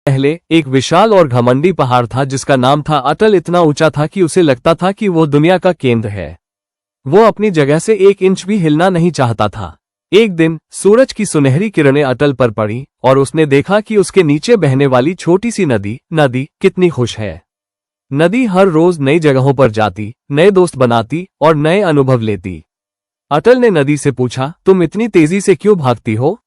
पहले एक विशाल और घमंडी पहाड़ था जिसका नाम था अटल। इतना ऊंचा था कि उसे लगता था कि वो दुनिया का केंद्र है। वो अपनी जगह से 1 इंच भी हिलना नहीं चाहता था। एक दिन सूरज की सुनहरी किरणें अटल पर पड़ी और उसने देखा कि उसके नीचे बहने वाली छोटी सी नदी कितनी खुश है। नदी हर रोज नई जगहों पर जाती, नए दोस्त बनाती और नए अनुभव लेती। अटल ने नदी से पूछा, तुम इतनी तेजी से क्यों भागती हो?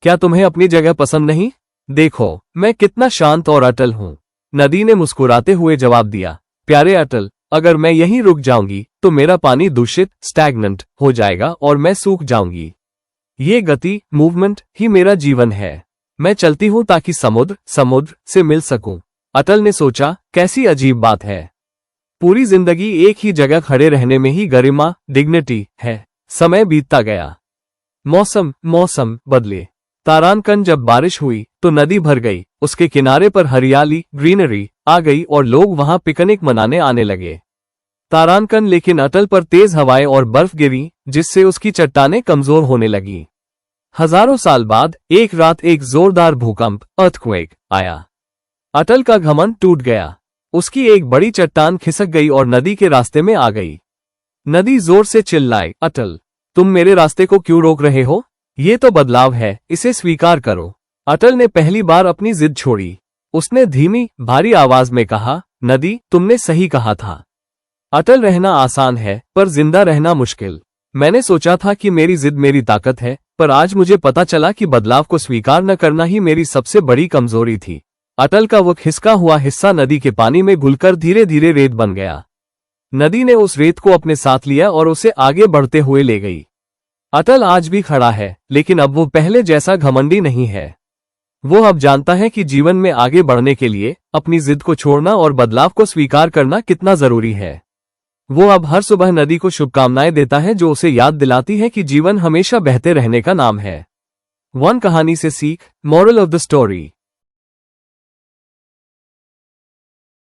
क्या तुम्हें अपनी जगह पसंद नहीं? देखो, मैं कितना शांत और अटल हूँ। नदी ने मुस्कुराते हुए जवाब दिया, प्यारे अटल, अगर मैं यहीं रुक जाऊंगी तो मेरा पानी दूषित स्टैग्नेंट हो जाएगा और मैं सूख जाऊंगी। ये गति, मूवमेंट ही मेरा जीवन है। मैं चलती हूँ ताकि समुद्र से मिल सकूं। अटल ने सोचा, कैसी अजीब बात है। पूरी जिंदगी एक ही जगह खड़े रहने में ही गरिमा, डिग्निटी है। समय बीतता गया। मौसम बदले। तारानकन जब बारिश हुई तो नदी भर गई। उसके किनारे पर हरियाली, ग्रीनरी आ गई और लोग वहां पिकनिक मनाने आने लगे। तारानकन, लेकिन अटल पर तेज हवाएं और बर्फ गिरी जिससे उसकी चट्टानें कमजोर होने लगी। हजारों साल बाद एक रात एक जोरदार भूकंप, अर्थक्वेक आया। अटल का घमंड टूट गया। उसकी एक बड़ी चट्टान खिसक गई और नदी के रास्ते में आ गई। नदी जोर से चिल्लाई, अटल, तुम मेरे रास्ते को क्यों रोक रहे हो? ये तो बदलाव है, इसे स्वीकार करो। अटल ने पहली बार अपनी जिद छोड़ी। उसने धीमी, भारी आवाज में कहा, नदी, तुमने सही कहा था। अटल रहना आसान है, पर जिंदा रहना मुश्किल। मैंने सोचा था कि मेरी जिद मेरी ताकत है, पर आज मुझे पता चला कि बदलाव को स्वीकार न करना ही मेरी सबसे बड़ी कमजोरी थी। अटल का वो खिसका हुआ हिस्सा नदी के पानी में घुलकर धीरे धीरे रेत बन गया। नदी ने उस रेत को अपने साथ लिया और उसे आगे बढ़ते हुए ले गई। अटल आज भी खड़ा है, लेकिन अब वो पहले जैसा घमंडी नहीं है। वो अब जानता है कि जीवन में आगे बढ़ने के लिए अपनी जिद को छोड़ना और बदलाव को स्वीकार करना कितना जरूरी है। वो अब हर सुबह नदी को शुभकामनाएं देता है, जो उसे याद दिलाती है कि जीवन हमेशा बहते रहने का नाम है। वन कहानी से सीख, मोरल ऑफ द स्टोरी।